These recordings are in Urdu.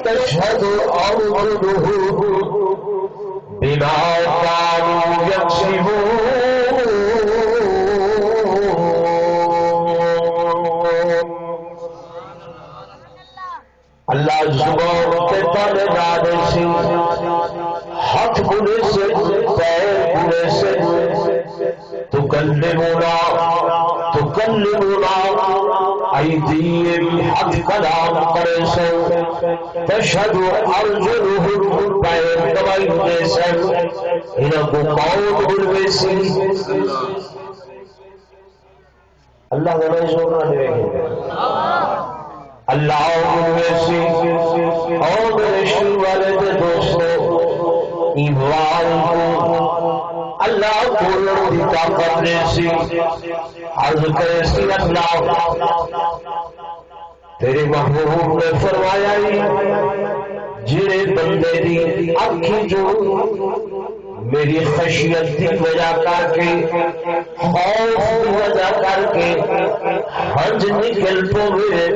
تشهد أرجلهم بما كانوا يكسبون. اللہ زبان کے تالے نادے سے، ہاتھ بلے سے، پیر بلے سے، تکلمنا ایدیہم، ہاتھ کلام کرے سے، تشہد ارجلہم، پیر دوائی دے سے، انہاں کو قول بلوے سے. اللہ کا نہیں زور نہ دے گے. اللہ سے اور میرے شروع والے کے دوستوں، ایمان کو اللہ بولنے کی طاقت نے سی. عرض کرے سی اللہ تیرے محبوب نے فرمایا جڑے بندے دی اکھی جو میری خشیت کی وجہ کر کے، خوف کی وجہ کر کے ہنج نکل پوے،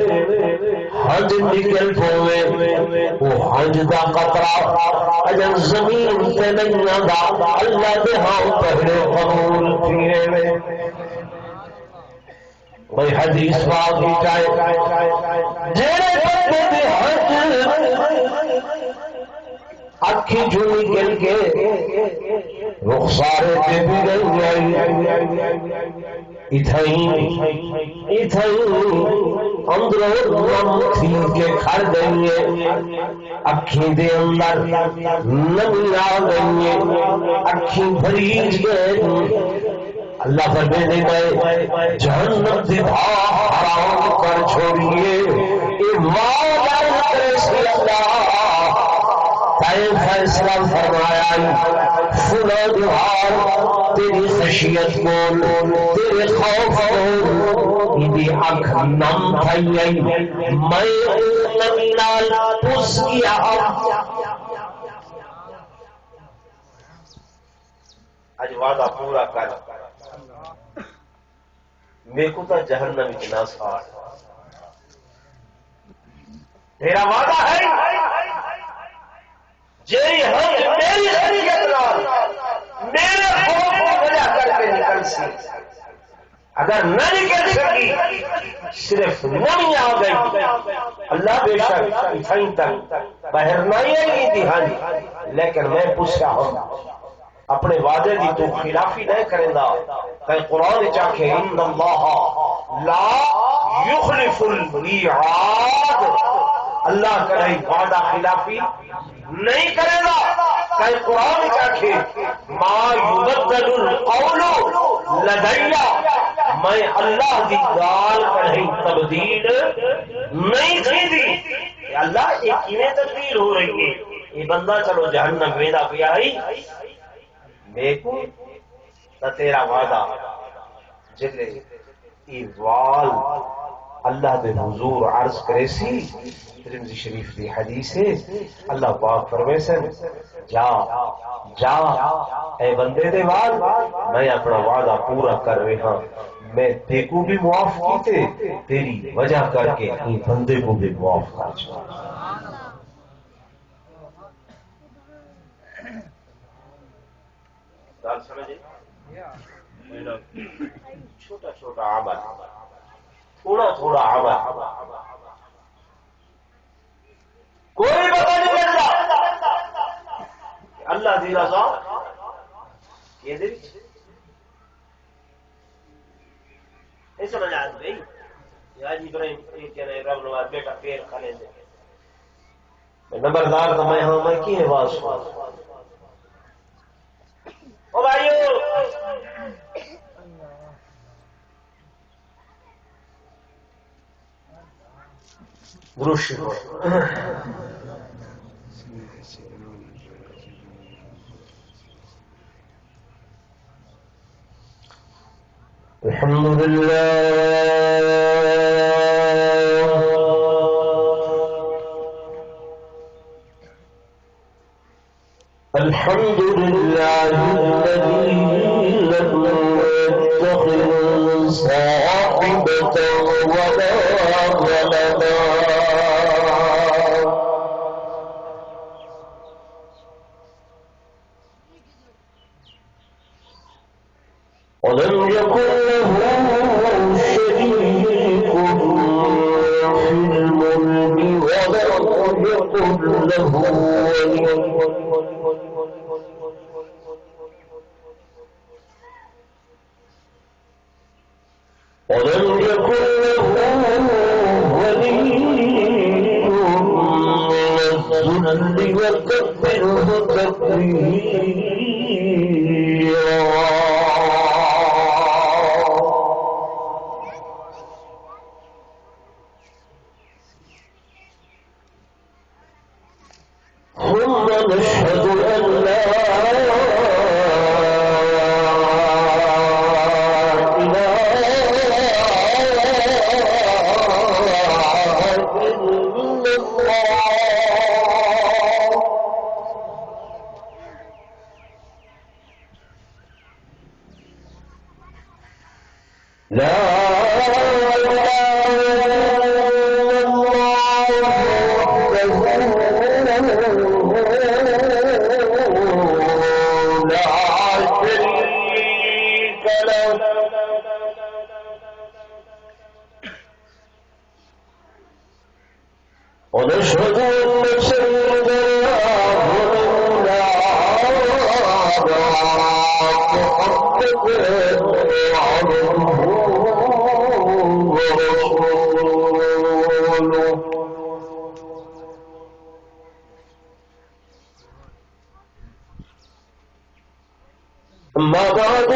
ہنج نکل پوے، وہ ہنج دا قطرہ اجر زمین تے نہیں آندا، اللہ دے ہاں پہلے قبول کیے وے. کوئی حدیث پاک کی چاہے جڑے بندے دی ہنج اکھی جو نکل کے رخسارے تے بھی گئی اندروں نم تھی کے کھڑ گئی، اکھی دے اندر نمی آ گئی، اکھی بھریج گئے. اللہ فرمانے میں جہنم دی حرام کر چھوڑیے. اے وعدہ کرے سی اللہ فیصلہ فرمایا فلاں جہار تیری خشیت کو، تیرے خوف کو ایدی اکھ نم تھئی، میں نمی نال پس کیا. اج وعدہ پورا کر، میرے کو تو جہنم اتنا سار تیرا وعدہ ہے جیری ہم میری خشیت نال میرے خوف کو وجہ کر کے نکل سی. اگر نہ نکل سکی صرف نمی آ گئی. اللہ بے شک اتھائیں تک باہر نہیں آئی تھی، ہاں جی، لیکن میں پوچھا ہوں اپنے وعدے دی تو خلافی نہیں کریں دا. کہ قرآن چاکھے ان اللہ لا یخلف المیعاد، اللہ کرے وعدہ خلافی نہیں کرے گا. کہ قرآن چاکھے ما یبدل القول لدیا، میں اللہ دی گال کہیں تبدیل نہیں کی دی. اللہ ایک کیویں تبدیل ہو رہی ہے؟ یہ بندہ چلو جہنم ویدا پیا ہی میرے کو تیرا وعدہ جلے ایوال اللہ دے حضور عرض کرے سی. ترمذی شریف دی حدیث ہے، اللہ پاک فرمائے سے جا جا اے بندے دے وال، میں اپنا وعدہ پورا کر رہا، میں تے کو بھی معاف کیتے، تیری وجہ کر کے این بندے کو بھی معاف کر چھوڑا. دال سمجھے؟ چھوٹا چھوٹا عمل، تھوڑا تھوڑا عمل، کوئی پتہ نہیں لگتا اللہ دی رضا یہ دے نہیں سمجھ آ گئی. یاد ابراہیم یہ کہہ رہے رب نواز بیٹا پیر کھا لیں دے نمبردار تو میں ہوں، میں کی ہے واز او بھائیو دروش الحمد الحمد لله الذي لم يتخذ صاحبة ولا ولدا ولم يكن له شريك في الملك ولم يكن له ولي ولم يكن له ولي من الذل وكبره تكبيرا ثم نشهد أن لا ونشهد أن سيدنا ونبينا محمدا عبده ورسوله أما بعد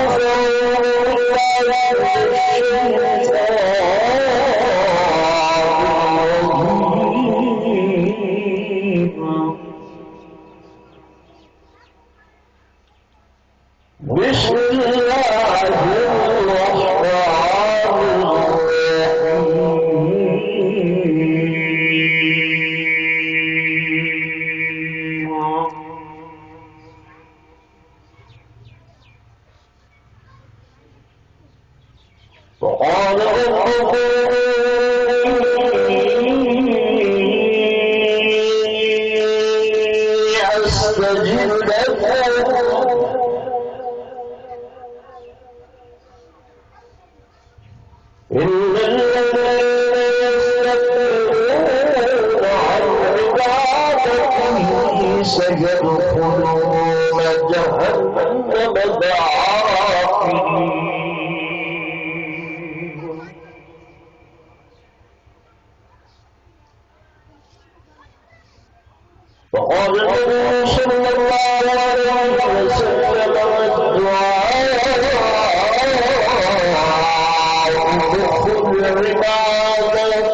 بسم الله الرحمن الرحيم وقال ربكم أستجب لكم إن الذين يستكبرون عن عبادته سيدخلون جهنم داخرين وقال النبي صلى الله عليه وسلم الدعاء دخول العبادة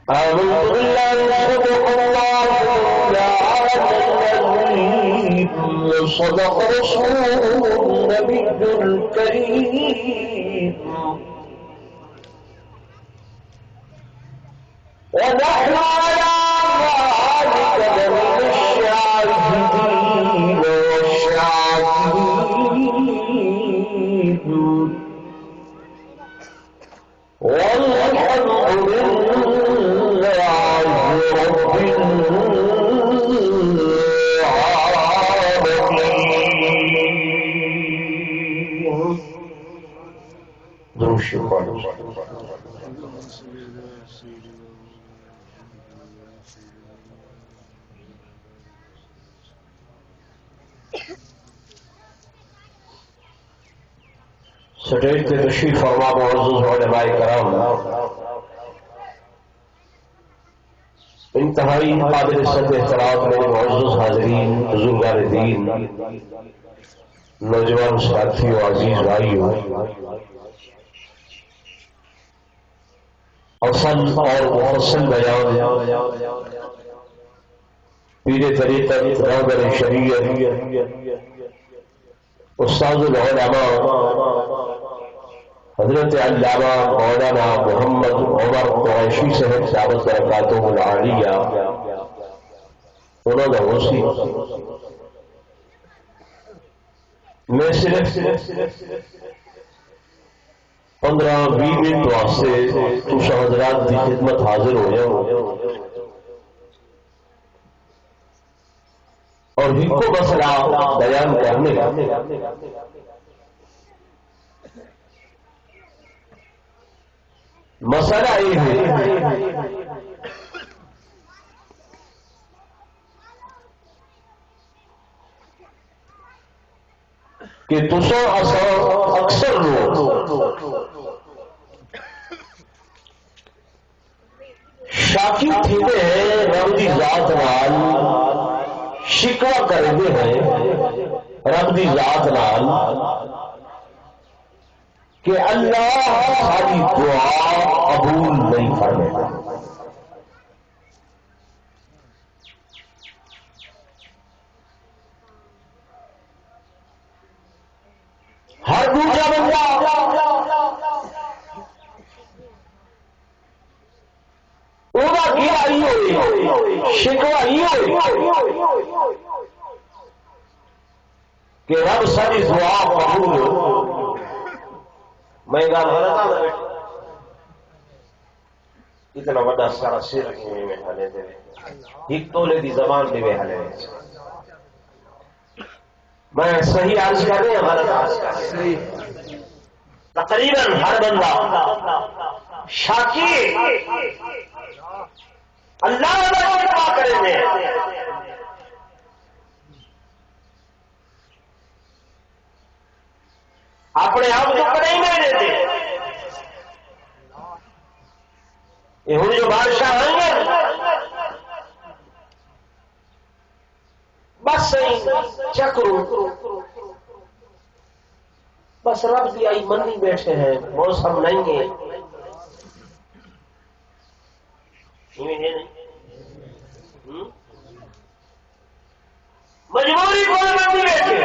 آمنت بالله صدق الله تعالى العظيم صدق رسوله النبي الكريم ونحن على ذلك لمن الشاهدين والشاكرين والحمد لله رب العالمين. درود شکر سٹیج پہ تشریف فرما معزز علماء کرام، انتہائی قابل صد احترام میرے معزز حاضرین، بزرگان دین، نوجوان ساتھیوں، عزیز بھائیوں، اصل اور مفصل بیان پیر طریقت رہبر شریعت استاد العلماء حضرت علامہ مولانا محمد عمر قریشی صاحب دعوت برکاتہ العالیہ انہوں نے وسیع میں صرف 15-20 منٹ واسطے تسا حضرات کی خدمت حاضر ہو جاؤ اور حق و مسئلہ بیان کرنے کا مسئلہ یہ ہے کہ تسو اکثر لوگ شاکی تھے رب دی ذات نال شکوا کرتے ہیں رب دی ذات نال کہ اللہ ہماری دعا قبول نہیں کرنے گا. ہر دوسرا بندہ شکوا ہی ہوئی کہ رب ساری دعا قبول ہو. میں گل اتنا بڑا سارا سر ایک تولے کی زبان بھی ویحلے میں صحیح عرض کر رہے ہمارا تقریباً ہر بندہ شاکی اللہ دعا کریں گے اپنے آپ کو کڑے نہیں دیتے. یہ ہوں جو بادشاہ آئیں گے بس چکرو بس رب دی آئی منی بیٹھے ہیں موسم نہیں ہے مجبوری کو منی بیٹھے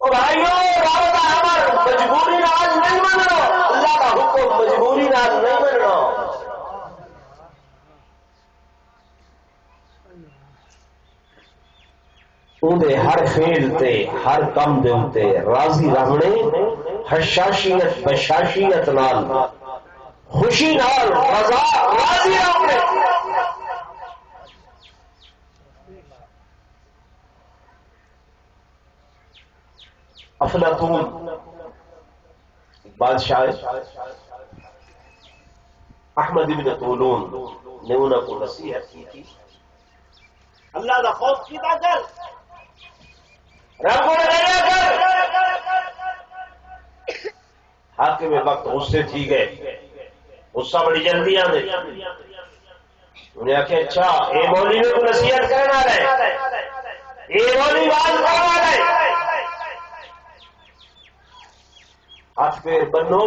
اور بھائیوں رب کا امر مجبوری ناز نہیں منو اللہ کا حکم مجبوری ناز نہیں منو. اندے ہر فیل تے ہر کم دے اتے راضی رہنے حشاشیت بشاشیت نال خوشی نال رضا راضی رہنے. افلاطون بادشاہ احمد بن طولون نے انہوں کو نصیحت کی تھی اللہ کا خوف کیتا کر رب کو ڈرایا کر. حاکم وقت غصے تھی گئے غصہ بڑی جلدی آنے انہیں آخیا اچھا اے مولوی میں کو نصیحت کرنا رہے اے مولوی باز کرنا رہے ہاتھ پیر بنو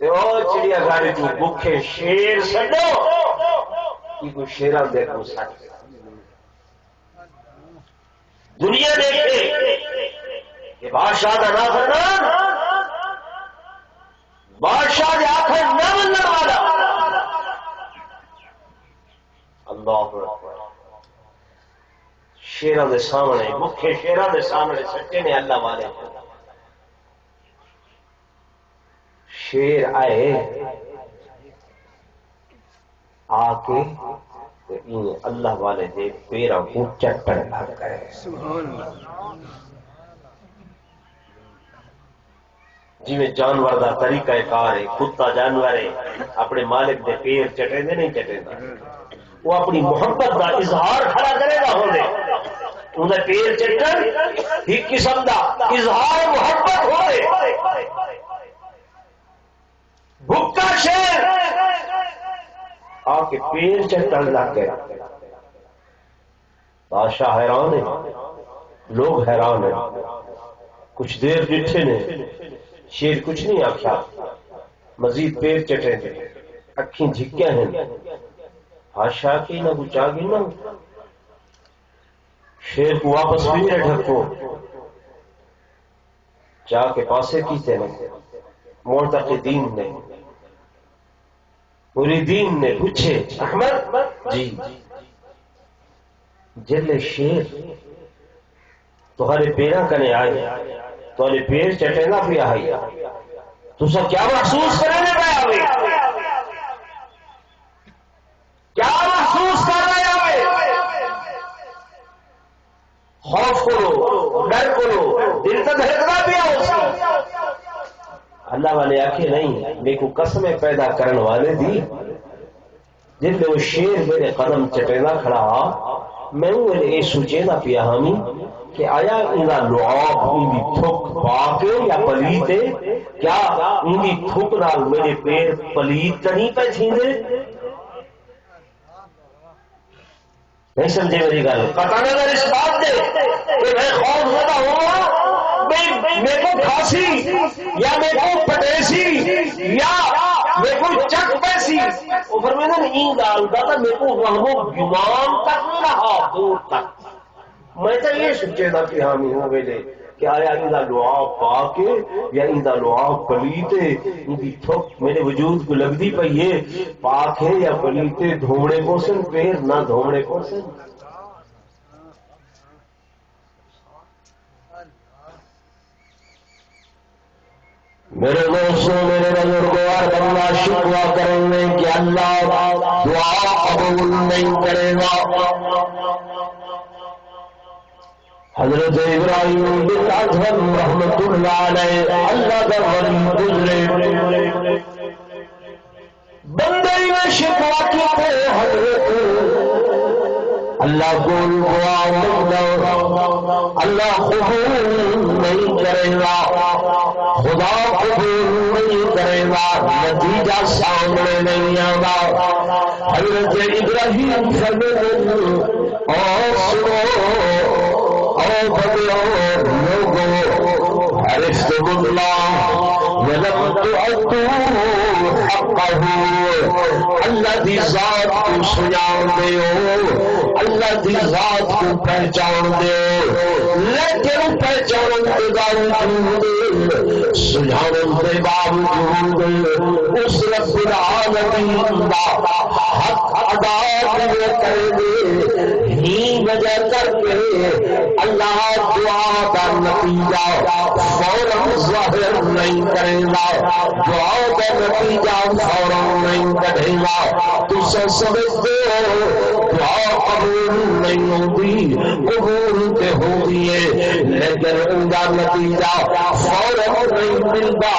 چڑیا گھر جو بکھے شیر سڈو کی کوئی شیران دیکھو سٹ دنیا دیکھے کہ بادشاہ کا نہ کرنا بادشاہ کے آخر نہ بننے والا اللہ شیران کے سامنے بکھے شیران کے سامنے سچے نے اللہ والے شیر آئے آ کے اللہ والے دے پیرا کو چٹن لگ گئے. جی میں جانور دا طریقہ کار ہے کتا جانور ہے اپنے مالک دے پیر چٹے دے نہیں چٹے دا وہ اپنی محبت دا اظہار کھڑا کرے گا ہونے انہیں پیر چٹن ایک قسم دا اظہار محبت ہوئے. بھکا شیر آ کے پیر چٹن لگ گیا. بادشاہ حیران ہے لوگ حیران ہیں کچھ دیر ڈٹھے نے شیر کچھ نہیں آخیا مزید پیر چٹے تھے اکھیں جھکیا ہیں بادشاہ کی نہ کچھ آ گئی نا شیر کو واپس بھی ڈھکو چاہ کے پاسے کیتے ہیں معتقدین نے مریدین نے پوچھے احمد جی جلے شیر تمہارے پیرا کنے آئے تمہارے پیر چٹے نہ پیا آئی تو سب کیا محسوس کرنے پہ آئے کیا محسوس کر رہے آئے اللہ والے آخے نہیں، میرے کو قسمیں پیدا کرنے والے دی جن میں وہ شیر میرے قدم چٹینا کھڑا میں یہ سوچینا پیا ہمی کہ آیا انہا لعاب اندی تھک پاکے یا پلیتے، کیا اندی تھک نال میرے پیر پلیت نہیں پہ چھیندے؟ نہیں سمجھے میری گل؟ پتہ نظر اس بات دے کہ میں خوف زدہ ہوں میرے کو کھاسی یا میرے کو پٹیسی یا میرے کو چک پیسی، وہ فرمیدہ نہیں ڈالتا تھا میرے کو وہمو گمان تک رہا دور تک. میں تو یہ سوچے تھا کہ حامی ہوں ویلے کہ آیا اندہ لعاب پاکے یا اندہ لعاب پلیتے، اندی تھک میرے وجود کو لگ دی پہ یہ پاک ہے یا پلیتے، دھومڑے کو سن پیر نہ دھومڑے کو سن. میرے دوستوں میرے بزرگوں اللہ شکوا کریں گے کہ اللہ دعا قبول نہیں کرے گا. حضرت ابراہیم بن ادھم رحمت اللہ علیہ اللہ کا ولی گزرے بندے میں شکوا کی تھے حضرت اللہ کو دعا اللہ قبول نہیں کرے گا، خدا قبول نہیں کرے گا، نتیجہ سامنے نہیں آگا. حضرت ابراہیم فرماتے اور سنو اور بدلو لوگوں عرفتم اللہ ولم تعدوا حقہ، اللہ دی ذات کو سجان دیو، اللہ دی ذات کو پہچان دیو، لیکن پہچان کے باوجود سجان کے باوجود اس رب العالمین کا حق ادا کرے گے ہی وجہ کر کے اللہ دعا کا نتیجہ فوراً ظاہر نہیں کرے گا، دعا کا نتیجہ فوراً نہیں کرے گا. تو سمجھتے ہو دعا قبول نہیں ہوتی، قبول تے ہوتی ہے لیکن ان کا نتیجہ فوراً نہیں ملتا.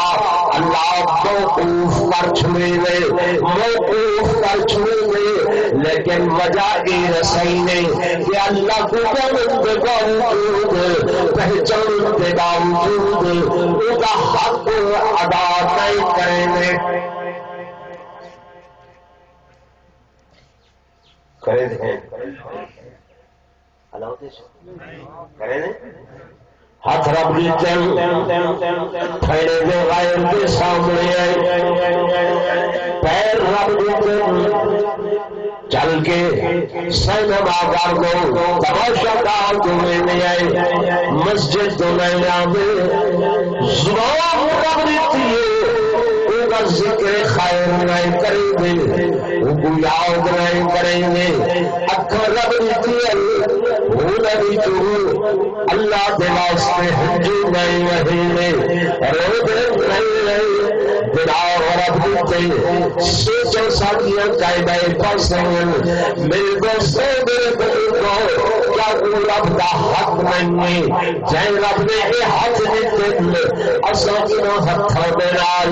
اللہ موقوف کر چھوڑے گئے، موقوف کر چھوڑے گئے، لیکن وجہ یہ صحیح نہیں کہ اللہ کو جاننے کے باوجود پہچان کے باوجود ان کا حق ادا نہیں کریں گے. کریں گے کریں گے ہاتھ رب دی تھیڑے دے غیر کے سامنے آئے، پیر رب دی چل کے سینما کر دو، تماشا کار تمہیں نہیں آئے، مسجد تو نہیں آئے، زبان رب دیتی ہے ان کا ذکر خیر نہیں کریں گے، ان کو یاد نہیں کریں گے. اکھر رب دیتی ہے وہ نہیں تو اللہ کے واسطے ہنجو نہیں رہے رو دے نہیں دلاؤ رب دیتے سوچو ساتھیاں قائدہ پسند. میرے دوستوں میرے بزرگوں کیا وہ رب کا حق نہیں ہے؟ جائے رب نے یہ حق دیتے اصل انہوں ہتھوں دے نال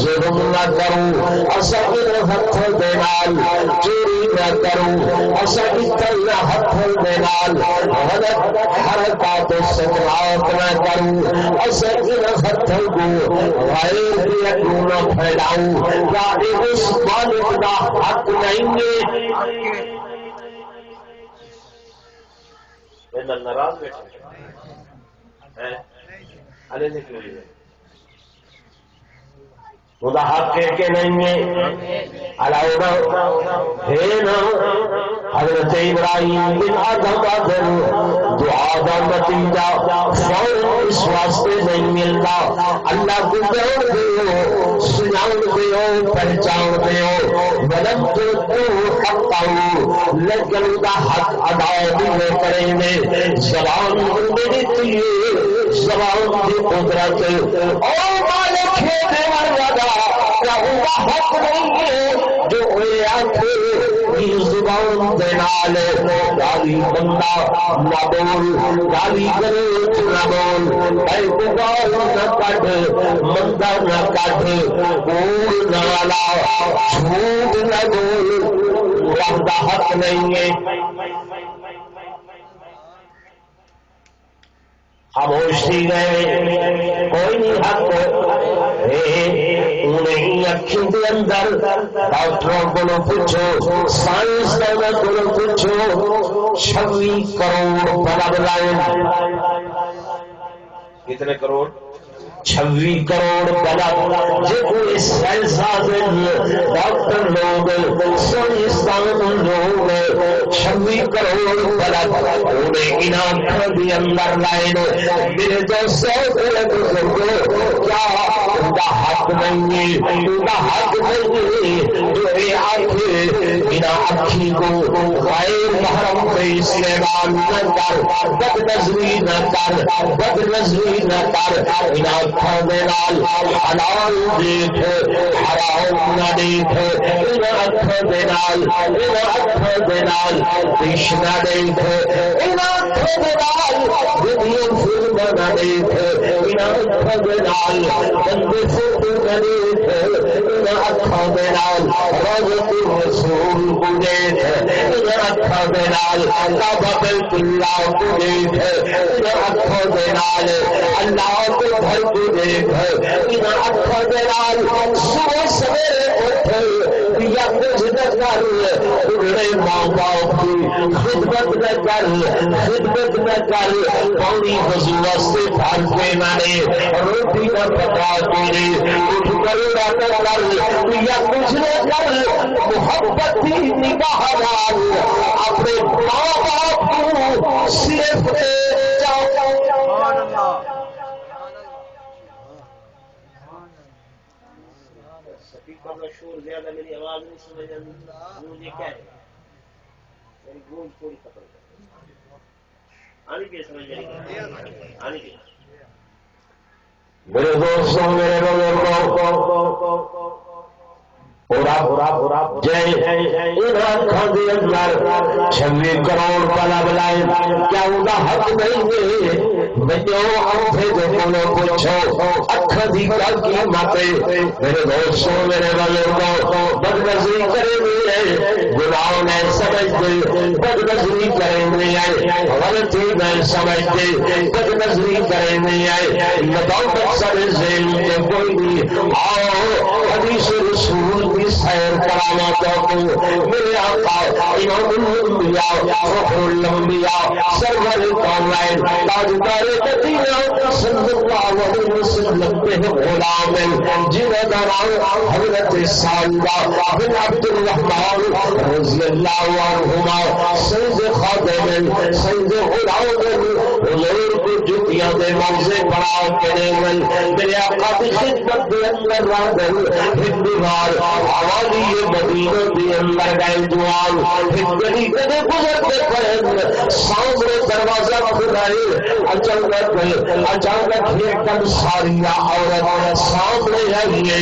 ظلم نہ کروں، اصل انہوں ہتھوں دے نال چوری نہ کروں، اصل اتنا ہتھوں دے نال غلط حرکات و سکنات نہ کروں، اصل انہوں ہتھوں کو غیر کی اکرو نہ پھیلاؤں. کیا اس مالک کا حق نہیں ہے؟ ناراض بیٹھے ارے نہیں کیوں خدا حق ہے کہ نہیں ہے؟ علاوہ ہے نا حضرت ابراہیم بن ادھم کا دعا کا نتیجہ فوراً اس واسطے نہیں ملتا. اللہ کو جان دیو، سجان دیو، پہچان دیو، ولم تؤتوا حقہ، لیکن کا حق ادا نہیں کریں گے. زبان بندے دیتی ہے، زبان کی قدرت اور مالک ہے دیوار لگا حق نہیں ہے جو آخر زبان دے نال گالی بندہ نہ بول گالی گلوچ نہ بول اے گال نہ کڈ مندا نہ کڈ کوڑ نہ لا جھوٹ نہ بول رب دا حق نہیں ہے خاموش تھی گئے کوئی نہیں حق انہیں اکھیں دے اندر ڈاکٹروں کو پوچھو سائنسدانوں کو پوچھو 26 کروڑ بلب لائن کتنے کروڑ 26 کروڑ بلب جو کوئی سائنسدان ڈاکٹر لوگ سائنسدان لوگ 26 کروڑ بلب انہیں ان آنکھوں کے اندر لائن میرے دوستوں میرے بزرگوں کیا ان کا حق نہیں ہے ان کا حق نہیں ہے جو یہ آنکھیں ان آنکھی کو غیر محرم سے استعمال نہ کر بد نظری نہ کر بد نظری نہ کر ان آنکھوں دے نال حلال دیکھ حرام نہ دیکھ ان آنکھوں دے نال دیش نہ دیکھ ان آنکھوں دے نال ویڈیو فلم نہ دیکھ ان آنکھوں دے نال گندے فوٹو نہ دیکھ ان آنکھوں دے نال روضۃ الرسول کو دیکھ ان آنکھوں دے نال کعبہ بیت اللہ کو دیکھ ان آنکھوں دے نال اللہ کے گھر کو دیکھ ان آنکھوں دے نال صبح سویرے اٹھ یا کچھ نہ کر اڑے ماں باپ کی خدمت نہ کر پانی وضو واسطے بھر کے نہ روٹی نہ پکا کے اٹھ کر نہ کر یا کچھ نہ کر محبت کی نگاہ نال اپنے ماں باپ کو صرف شور زیادہ میری آواز نہیں سمجھ مجھے کیا ہے میری گونج تھوڑی ختم آنی چاہیے سمجھ میری آنی چاہیے میرے دوستوں میرے بزرگوں چھویں کروڑ بلب لائے کیا ان کا حق نہیں ہے پوچھو اکھ دی قیمت میرے دوستوں میرے بزرگوں بد نظری کرے گناہ میں سمجھتے بد نظری کریں غلطی میں سمجھتے بد نظری کریں بتاؤ مقصد ذہن کے کوئی نہیں آؤ حدیث رسول کی سیر کرانا چاہتے میرے آقا امام الانبیاء فخر الانبیاء سرور کونین تاجدار مدینہ صلی اللہ علیہ وسلم کے غلام جنہوں کا نام حضرت سالبہ بن عبد الرحمن رضی اللہ عنہما سید خادم سید غلام حضور کو جتیاں دے موزے بڑھا کے نیمن میرے آقا کی خدمت دے اندر راندن ہندوار آوازی مدینہ دے اندر گئے جوان ہندگی کدے گزرتے پہن سامنے دروازہ کھلائے اچانک ایک دم ساریہ عورت سامنے آئیے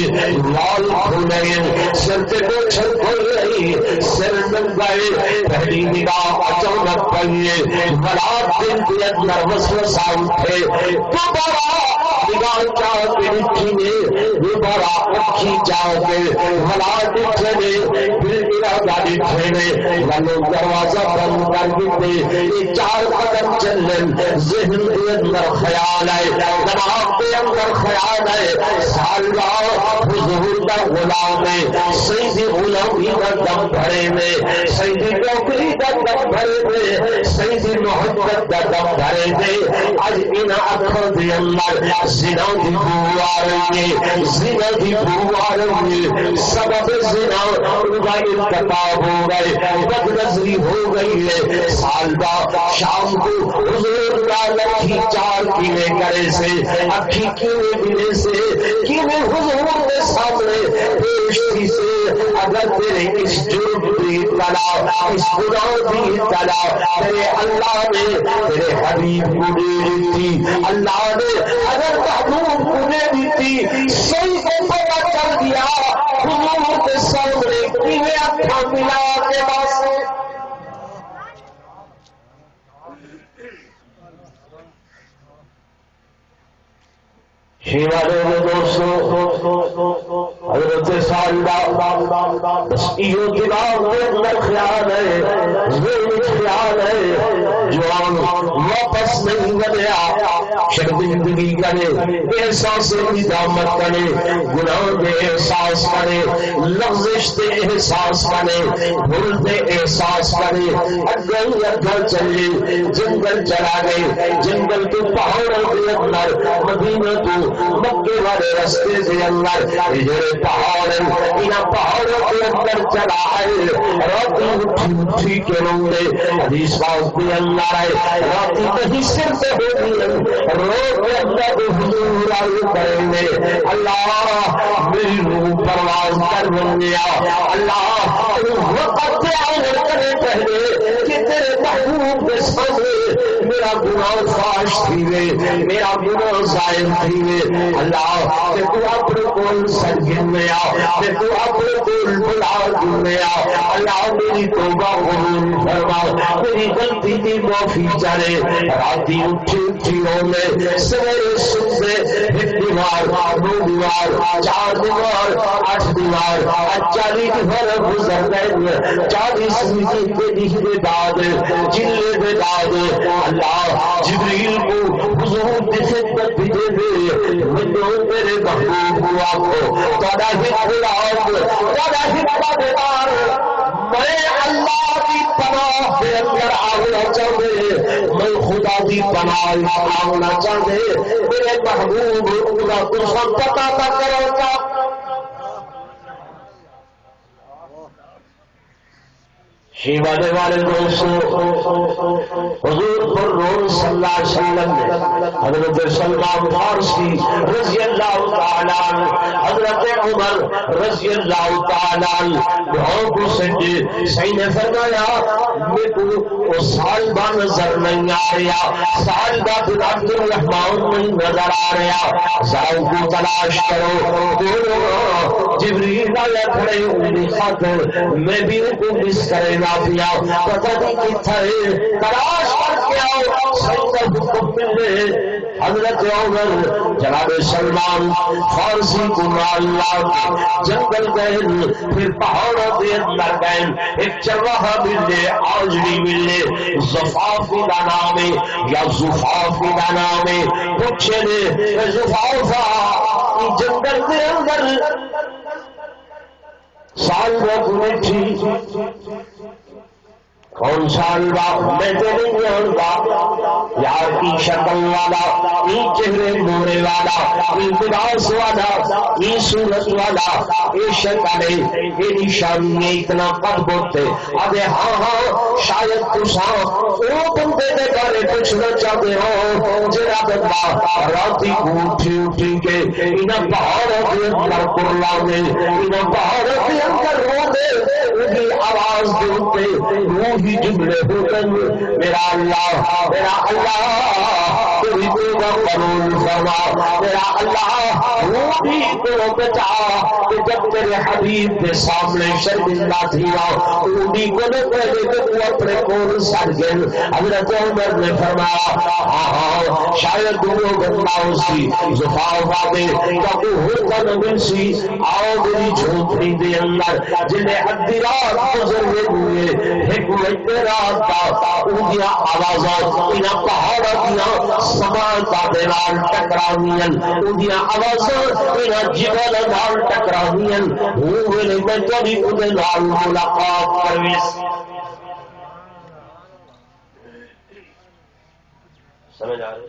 لال کھلائے سر کے پوچھل کھل رہی سر نگائے پہلی نگاہ اچانک پہیے ملاد دن کے اندر وسوسہ اٹھے دوبارہ نگاہ چاہ کے رکھی نے دوبارہ اکھی چاہ کے ملاد اٹھنے پھر ارادہ اٹھنے لنو دروازہ بند کر دیتے یہ 4 قدم چلن ذہن کے اندر خیال ہے دماغ کے اندر خیال ہے سالہ حضور کا غلام ہے سیدی غلامی کا دم بھرے میں سیدی نوکری کا دم بھرے میں سیدی محبت کا دم بھرے میں آج ان آنکھوں کے اندر زنا دی بو آ رہی ہے زنا دی بو آ رہی ہے سبب زنا ان کا ارتکاب ہو گئے بد نظری ہو گئی ہے سالبہ شام کو حضور کا لکھی 4 کیلے کرے سے اکھی کیلے ملے سے کیلے حضور کے سامنے پیشتی سے اگر تیرے اس جرم کی اطلاع اس گناہ کی اطلاع تیرے اللہ نے تیرے حبیب کو دے دیتی اللہ نے اگر محبوب کو دے دیتی صحیح کو پتہ چل گیا حضور کے سامنے کیلے اکھا ملا کے واسطے شیوالے دوستو حضرت صاحبہ بس یہ دماغ میں اندر خیال ہے، ذہن خیال ہے، جوان واپس نہیں بنیا، شرمندگی کرے، احساس ندامت کرے، گناہ دے احساس کرے، لغزش دے احساس کرے، بھول دے احساس کرے، اگل اگل چلے، جنگل چلا گئے، جنگل کے پہاڑوں کے اندر مدینہ تو مکے والے رستے کے اندر جڑے پہاڑ انہاں پہاڑوں کے اندر چلا ہے، راتی اٹھی اٹھی کے روندے، حدیث پاک کے اندر ہے راتی نہیں سر سے ہوتی رو کے اللہ کے حضور آئے کریں گے، اللہ میری روح پرواز کر گیا، اللہ وقت آئے کرے پہلے کہ تیرے محبوب کے سامنے میرا گناہ فاش تھی وے، میرا گناہ ظاہر تھی وے، اللہ کہ تو اپنے کول سر گرنے آ، کہ تو اپنے کول بلا گرنے آ، اللہ میری توبہ قبول فرما، میری غلطی کی معافی چاہے، راتی اٹھی اٹھی رونے، سویرے صبح ایک دیوار، دو دیوار، چار دیوار، 8 دیوار، 40 دیوار گزر گئے، 40 مجھے کے بعد جلے کے بعد اللہ جبریل کو حضور کی خدمت بھیجے دے، میرے محبوب کو آخو تھوڑا ہی غلام، تھوڑا ہی پادار، میں اللہ کی پناہ کے اندر آنا چاہتے، میں خدا کی پناہ آنا چاہتے، میرے محبوب کا تم پتا نہ کرو گا۔ شیوانے والے دوستوں حضور پر روز صلی اللہ علیہ وسلم نے حضرت سلمان فارسی رضی اللہ تعالیٰ عنہ، حضرت عمر رضی اللہ تعالیٰ عنہ کو سجے صحیح نے فرمایا میں کو وہ صالبہ نظر نہیں آ رہا، صالبہ بن عبد الرحمن نہیں نظر آ رہا، صاحب کو تلاش کرو، جبریل آیا کھڑے انہیں خاطر میں بھی ان کو مس کرے گا پیا، پتہ نہیں کتھا ہے، تلاش کر کے آؤ، سیدہ حکم ملے۔ حضرت عمر جناب سلمان فارسی کو اللہ جنگل گئے، پھر پہاڑوں کے اندر گئے، ایک چرواہا ملے، آجڑی ملے، زفافی کا نام ہے یا زفافی کا نام ہے، پوچھے نے زفافا جنگل کے اندر سال وقت تھی کون سال با میں تو نہیں جانتا، یار کی شکل والا، یہ چہرے مورے والا، یہ لباس والا، یہ صورت والا، یہ شکل یہ نشانی اتنا قد بولتے ابے ہاں ہاں شاید تساں وہ بندے کے بارے پوچھنا چاہتے ہو جڑا بندہ راتی کو اٹھی اٹھی کے انہاں پہاڑوں کے اندر قرلانے، انہاں پہاڑوں کے اندر روندے، ان کی آواز دے روح ہی جملے ہوتے میرا اللہ تیری توبہ قبول فرما، میرا اللہ روح بھی کو بچا کہ جب تیرے حبیب کے سامنے شرمندہ تھی اونی کو نہ پہلے تو وہ اپنے کول سر گل۔ حضرت عمر نے فرمایا ہاں شاید وہ بندہ اسی زفافہ دے کیونکہ ہوتا نبی سی آؤ میری جھونپڑی دے اندر جنہیں ادھی رات گزر ہوئے ایک رات کا اونیاں آوازات انہاں پہاڑوں دیا سماعتاں دے نال ٹکراونیاں، اونیاں آوازاں انہاں جبل نال ٹکراونیاں، وہ ویلے میں تیری اودے نال ملاقات کرویس۔ سمجھ آ رہے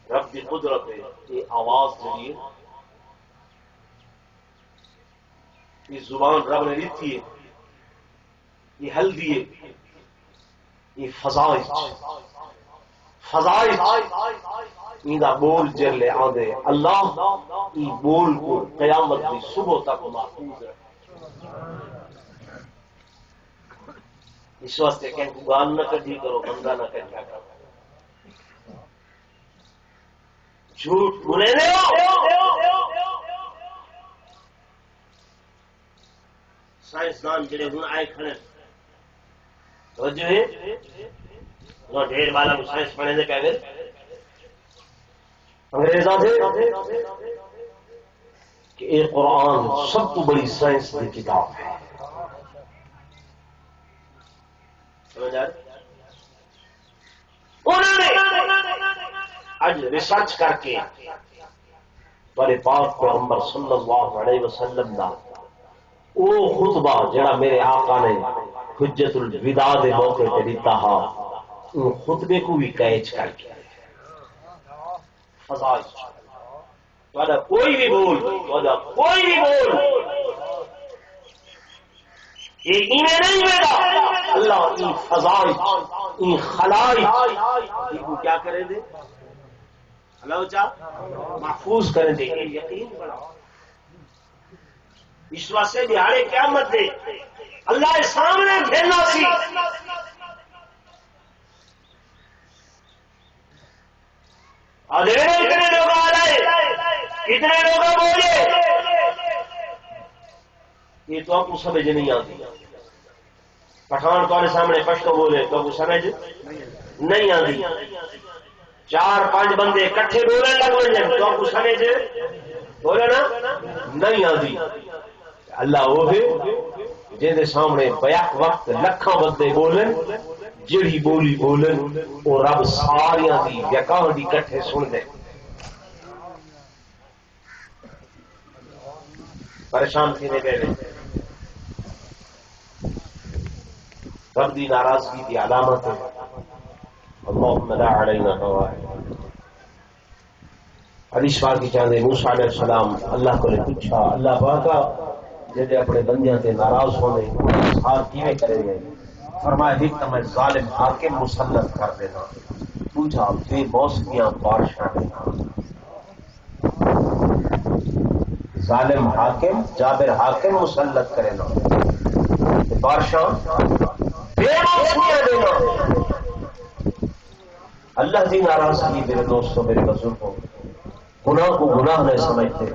رب کی قدرت ہے، یہ آواز جڑی ہے یہ زبان رب نے دیتی ہے، یہ ہلدی ہے، یہ فضائج ایندہ بول جلے آدھے اللہ ای بول کو قیامت کی صبح تک محفوظ ہے۔ اس واسطے کہ گان نہ کٹھی کرو، بندہ نہ کٹھا کرو، جھوٹ بولے سائنسدان جڑے ہوں آئے کھڑے توجہ ہے وہ ڈھیر والا سائنس پڑھنے دے کہہ گئے انگریزاں دے کہ یہ قرآن سب تو بڑی سائنس کی کتاب ہے. انہوں نے اج ریسرچ کر کے بڑے پاک پیغمبر صلی اللہ علیہ وسلم دا وہ خطبہ جڑا میرے آقا نے حجت الوداع دے موقع تے دیتا ہا ان خطبے کو بھی کیچ کر کے فضائل کوئی بھی بول یہ نہیں ہوگا. اللہ کی فضائل ان خلائق کو کیا کریں دے اللہ چاہ محفوظ کریں دے. یقین بڑا اس واسطے دہاڑے قیامت دے اللہ کے سامنے گھیرنا سی. کتنے لوگ آ رہے کتنے لوگ بولے یہ تو آپ کو سمجھ نہیں آتی. پٹھان تمہارے سامنے پشتو بولے تو آپ کو سمجھ نہیں آتی. 4-5 بندے کٹھے بولنے لگ جائیں تو آپ کو سمجھ بولے نا نہیں آتی. اللہ وہ ہے جن سامنے بیک وقت لکھاں بندے بولن جڑی بولی بولن وہ رب ساریاں دی یکاں دی کٹھے سن دے. پریشان تھی نے گئے رب دی ناراضگی کی علامت ہے. اللہم لا علینا فوائد. حدیث پاک کی چاندے موسیٰ علیہ السلام اللہ کو نے پوچھا اللہ پاکا جیسے اپنے بندیاں تے ناراض ہونے اظہار کیویں کریں گے. فرمایا ایک تو میں ظالم حاکم مسلط کر دینا. پوچھا بے موسمیاں بارشاں دینا. ظالم حاکم جابر حاکم مسلط کرے نا بارشاں بے موسمیاں دینا. اللہ کی ناراضگی میرے دوستوں میرے بزرگوں گناہ کو گناہ نہ سمجھتے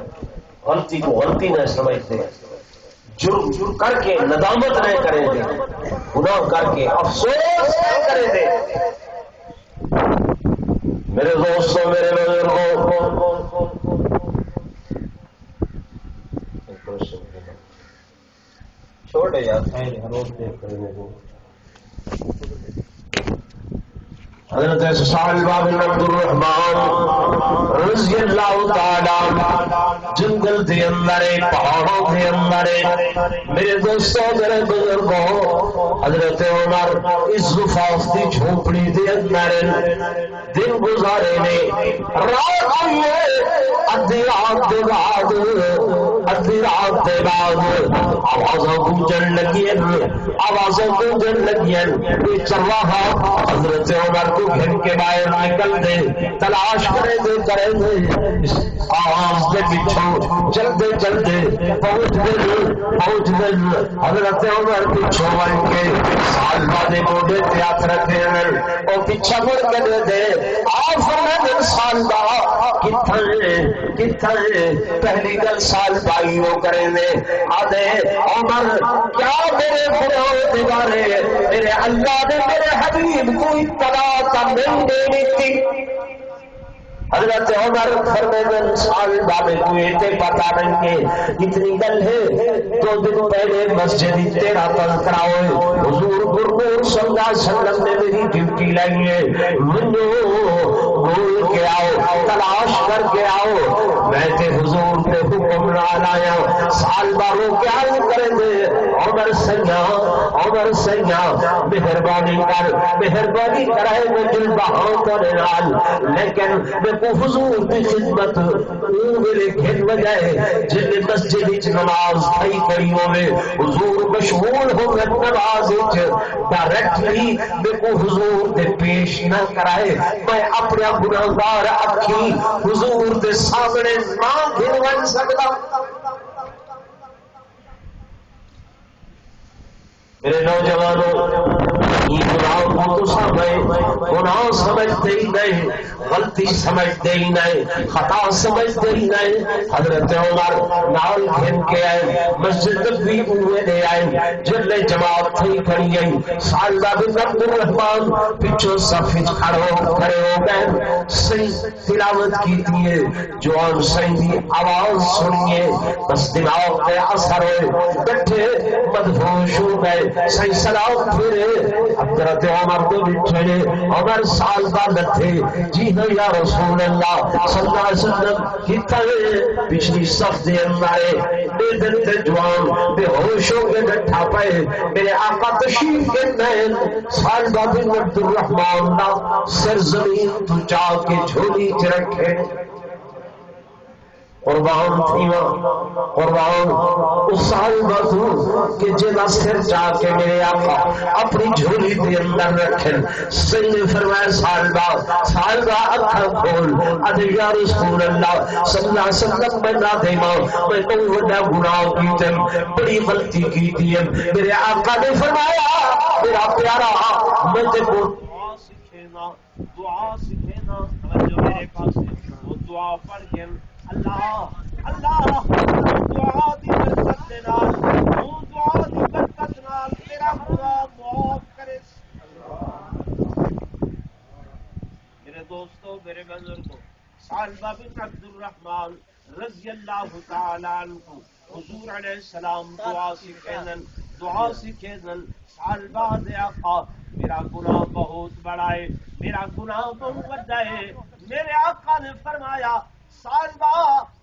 غلطی کو غلطی نہ سمجھتے جرم کر کے ندامت نہ کریں دے گناہ کر کے افسوس نہ کریں دے. میرے دوستوں میرے بزرگوں چھوڑے یار حضرت صالح بن عبد الرحمان رضی اللہ تعالی جنگل دے اندر پہاڑوں دے اندر میرے دوستوں میرے بزرگوں حضرت عمر اس زفاف کی جھونپڑی دے اندر دن گزارے نے رات آئی ہے. ادھی رات کے بعد آوازیں گونجن لگی چرواہا حضرت عمر کو گھر کے باہر نکل دے تلاش کرے دے آواز کے پیچھے چلتے پہنچ گئے حضرت عمر پیچھو بن کے سالبہ دے موڈے تے ہاتھ رکھے ہیں اور پیچھا مڑ کے دے دے آپ فرمائے سالبہ کتھے پہلی گل سالبہ ہی وہ کریں دے آدھے عمر کیا میرے فروغ بارے میرے اللہ نے میرے حبیب کو اطلاع نہیں دینی تھی. حضرت عمر فرمائے سال بابے کو یہ پتا نہیں کہ اتنی گل ہے 2 دن پہلے مسجد تیرا تذکرہ ہوئے حضور گرگور صلی اللہ علیہ وسلم نے میری ڈیوٹی لائی ہے منو بول کے آؤ تلاش کر کے آؤ میں تے حضور نے حکم نہ لایا. سال بابوں کیا کریں دے عمر سیاں مہربانی کرائے میں دل بہاؤ کرے نال لیکن حضور کی خدمت میرے گھر بجائے جن مسجد نماز تھئی کری ہوئے حضور مشغول ہو گئے نماز ڈائریکٹلی میرے کو حضور دے پیش نہ کرائے میں اپنا گناہگار اکھی حضور دے سامنے نہ گھر سکتا. میرے نوجوانوں گناہ کو تو گناہ سمجھتے ہی نہیں، غلطی سمجھتے ہی نہیں، خطا سمجھتے ہی نہیں۔ حضرت عمر نال گھن کے آئے، مسجد بھی ہوئے دے آئے، جلے جماعت تھی کھڑی گئی، سالدہ بن عبد الرحمان پچھو صفحہ کھڑے ہو گئے، صحیح تلاوت کی تھی جو ان صحیح آواز سنیے، بس دماغ پہ اثر ہوئے، بیٹھے مدہوش ہو گئے، صحیح سلام پھرے، حضرت عمر کو بچھڑے، عمر سال بعد تھے، جی ہاں یا رسول اللہ صلی اللہ علیہ وسلم کتنے پچھلی صف دے اندر بے دل تے جوان بے ہوش ہو کے بیٹھا پائے، میرے آقا تشریف کے نین سال بعد عبد الرحمان دا سر زمین تو چا کے جھولی چ رکھے، قربان تھیواں قربان اس سال بازو کہ جنا سر جا کے میرے آقا اپنی جھولی کے اندر رکھن، سید نے فرمایا سال با اکھا کھول، ادھر یا رسول اللہ صلی اللہ علیہ وسلم میں نہ دے ماں میں تو بڑا گناہ کیتے بڑی غلطی کی ہے، میرے آقا نے فرمایا میرا پیارا میں تے کو دعا سکھینا جو میرے پاس وہ دعا پڑھ کے اللہ دعا دی برکت دے نال تو دعا دی برکت نال میرا گناہ معاف کرے۔ میرے دوستو میرے بزرگوں، سالبہ بن عبد الرحمان رضی اللہ تعالی عنہ حضور علیہ السلام دعا سکھینن سالبہ دے آقا میرا گناہ بہت بڑا ہے، میرا گناہ بہت بڑا ہے، میرے آقا نے فرمایا سالبہ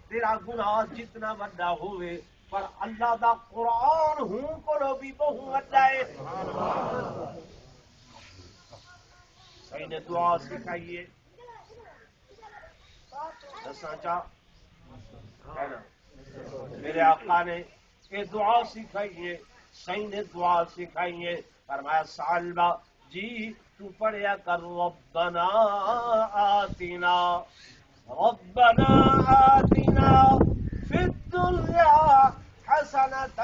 تیرا گناہ جتنا بڑا ہوئے پر اللہ دا قرآن ہوں کو بھی بہت بڑا ہے۔ صحیح نے دعا سکھائیے دسنا چاہ میرے آقا نے کہ دعا سکھائیے، صحیح نے دعا سکھائیے، فرمایا سالبہ جی تو پڑھیا کر ربنا آتنا فی الدنیا حسنة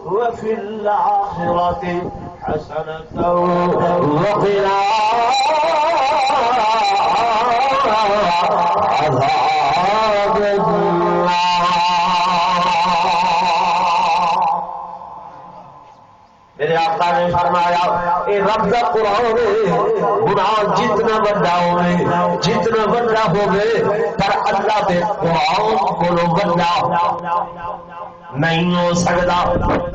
وفی الآخرة حسنة وقنا عذاب النار۔ میرے آقا نے فرمایا اے رب دا قرآن گناہ جتنا بڑا ہوئے جتنا بڑا ہوئے پر اللہ دے قرآن کو بڑا نہیں ہو سکتا۔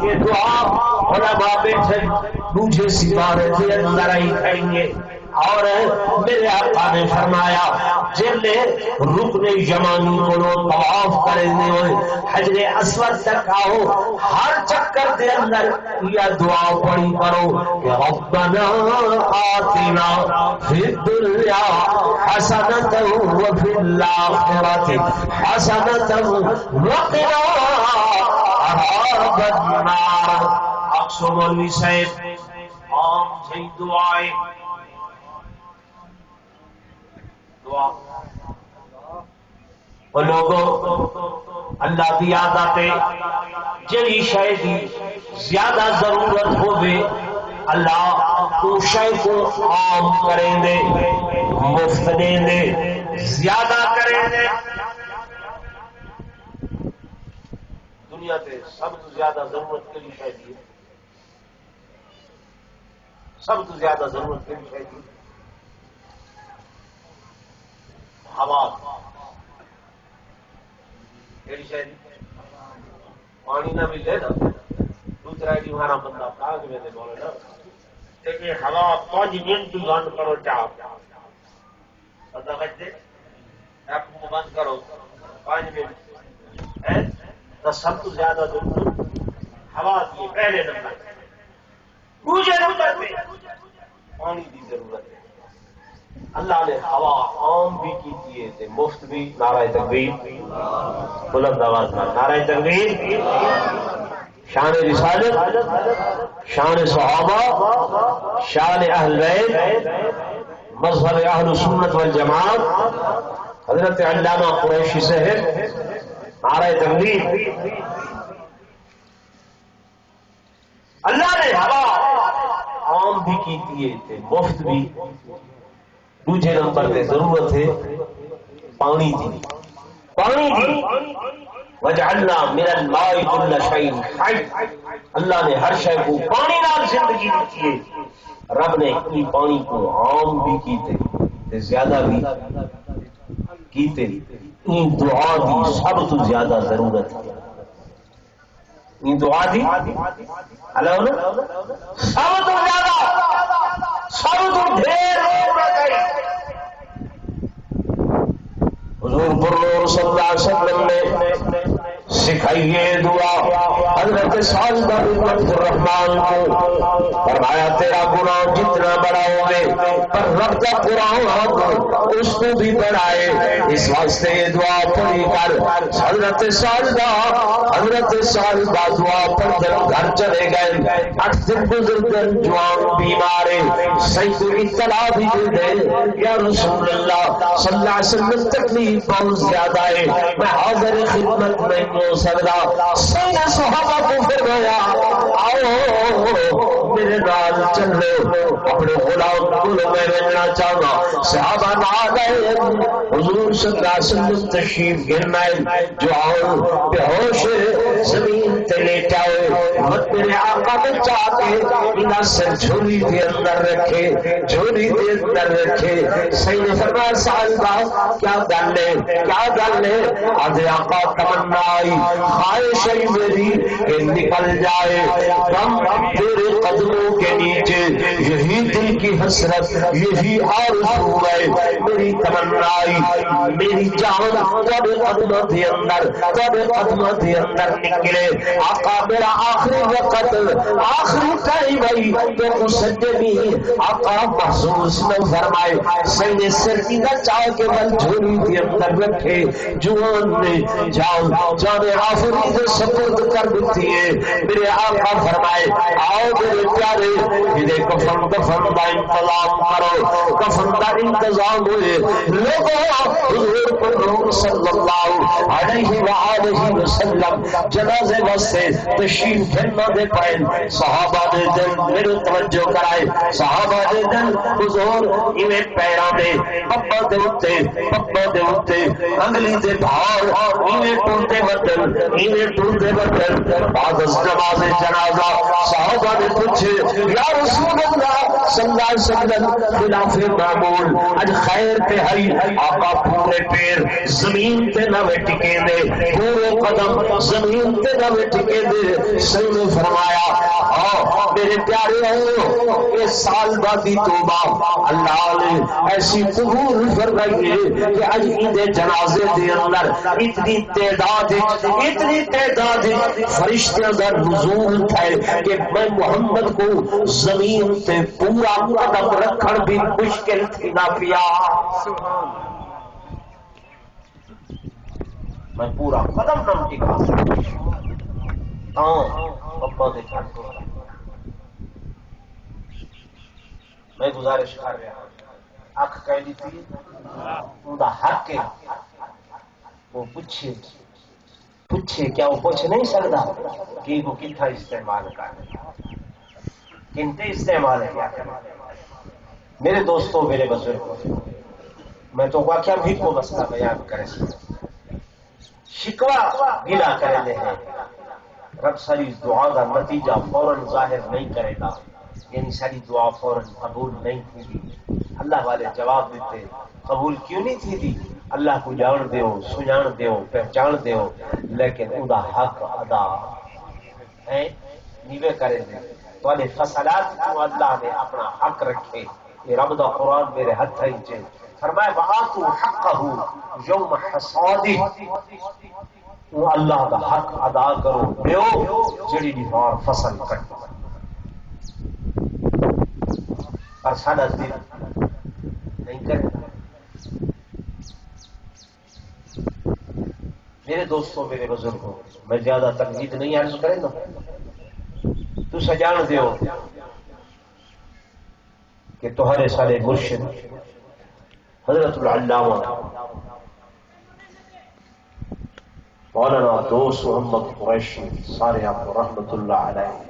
یہ دعا علماء بیٹھے دوسرے سپارے کے اندر ہی کہیں گے، اور میرے آقا نے فرمایا جلے رکن یمانی کو طواف کرنے ہوئے حجر اسود تک آؤ، ہر چکر دے اندر یہ دعا پڑھی کرو کہ ربنا آتنا فی الدنیا حسنة وفی الآخرة حسنة وقنا عذاب النار۔ اکثر مولوی صاحب عام سے دعائیں اور لوگوں اللہ کی عادت جڑی شے دی زیادہ ضرورت ہوئے اللہ تو شے کو عام کریں دے، مفت دیں دے، زیادہ کریں دے۔ دنیا تے سب تو زیادہ ضرورت کیڑی شے دی؟ سب تو زیادہ ضرورت کیڑی شے دی؟ ہوا۔ پانی نہ ملے نا دوسرا ہمارا بندہ کاغذ میں سے بولے نا کہ ہوا 5 منٹ بند کرو چاپ پتا بچے آپ کو بند کرو 5 منٹ تو سب تو زیادہ ضرورت ہوا کی پہلے نمبر، دوسرے نمبر پہ پانی کی ضرورت ہے۔ اللہ نے ہوا عام بھی کی ہے مفت بھی۔ نعرہ تکبیر، بلند آواز میں نعرہ تکبیر۔ شان رسالت، شان صحابہ، شان اہل بیت، مذہب اہل سنت والجماعت، حضرت علامہ قریشی صاحب، نعرہ تکبیر۔ اللہ نے ہوا عام بھی کیتی ہے مفت بھی. دوجے نمبر تے ضرورت ہے پانی دی. پانی دی وجعلنا من الماء كل شيء حي. اللہ نے ہر شے کو پانی نال زندگی دی ہے. رب نے ای پانی کو عام بھی کیتے تے زیادہ بھی کیتے. این دعا دی سب تو زیادہ ضرورت ہے. این دعا دی اللہ سب تو زیادہ سب تو ڈھیر ضرورت ہے. حضور پر صلی اللہ علیہ وسلم نے سکھائیے دعا. حضرت سعد بن الرحمن کو فرمایا تیرا گناہ جتنا بڑا ہوئے پر رب کا قرآن اس کو بھی بڑھائے. اس واسطے یہ دعا پڑھی کر حضرت سعد دعا پڑھ کر گھر چلے گئے. 8 دن گزر کر جوان بیمارے سید اطلاع بھی دے یا رسول اللہ صلی اللہ علیہ وسلم تکلیف بہت زیادہ ہے میں حاضر خدمت میں ہو سکتا. سارے صحابہ کو فرمایا آؤ میرے نال چلو اپنے غلام کو میں ملنا چاہوں. صحابہ نہ گئے. حضور صلی اللہ علیہ وسلم تشریف گرمائے جوان بے ہوش زمین تے لیٹا ہوئے. مت میرے آقا نے چاہ کے انہاں سر جھولی دے اندر رکھے جھولی دے اندر رکھے. صحیح نے فرمایا صحابہ کیا گل ہے آدھے آقا تمنا آئی خواہش ہے میری کہ نکل جائے غم تیرے قدموں کے نیچے. یہی دل کی حسرت یہی آرزو ہے میری تمنا آئی میری جان تیرے قدموں کے اندر نکلے. آقا میرا آخری وقت آخری ٹائم آئی کہ مسجدی آقا محسوس نہ فرمائے. سینے سر کی نہ چاہ کے بل جھولی کے اندر رکھے. جوان نے جان آفری سے سپرد کر دیتی ہے. میرے آقا فرمائے آؤ میرے پیارے میرے کفن کا انتظام کرو. کفن کا انتظام ہوئے لوگوں حضور پر صلی اللہ علیہ وآلہ وسلم جنازے واسطے تشریف فرما دے پائے. صحابہ دے دل میرے توجہ کرائے. صحابہ دے دل حضور ایویں پیراں دے پپا دے اوتے انگلی دے بھار ایویں ٹوٹے بدل بعد از نماز جنازہ صحابہ نے پوچھے یا رسول اللہ صلی اللہ علیہ وسلم خلاف معمول اج خیر پہ ہئی. آقا پورے پیر زمین تے نہ ٹکے دے پورے قدم زمین تے نہ ٹکے دے. صحیح نے فرمایا میرے پیارے ہو یہ سال بعدی توبہ اللہ نے ایسی قبول فرمائی ہے کہ اج دے جنازے دے اندر اتنی تعداد فرشتوں کا نزول ہے کہ میں محمد کو زمین تے پورا قدم رکھن بھی مشکل تھی نہ پیا. میں پورا قدم نہ ٹکا پپا دے گھر تو میں گزارش کر رہا اکھ کہہ دی تھی ان کا حق ہے وہ پوچھے کیا وہ پوچھ نہیں سکتا کہ وہ کتنا استعمال کر کنتے استعمال ہے کیا کرنا. میرے دوستوں میرے بزرگوں میں تو واقعہ بھی کو مسئلہ بیان کرے شکوا گلا کرے ہیں. رب ساری دعا کا نتیجہ فوراً ظاہر نہیں کرے گا یعنی ساری دعا فوراً قبول نہیں تھی. اللہ والے جواب دیتے قبول کیوں نہیں تھی اللہ کو جان دیو سجان دیو پہچان دیو لیکن ان کا حق ادا ہے نیوے کرے دے. تو فصلات کو اللہ نے اپنا حق رکھے. یہ رب دا قرآن میرے ہاتھ ہے فرمائے وآتوا حقہ یوم حصادہ. وہ اللہ کا حق ادا کرو دیو جڑی بھی بار فصل کٹ پر سادہ دل نہیں کرے. میرے دوستوں میرے بزرگوں میں زیادہ تنقید نہیں عرض کرے گا. تو سجان دیو کہ تمہارے سارے مرشد حضرت العلامہ مولانا دوست محمد قریشی سارے آپ کو رحمت اللہ علیہ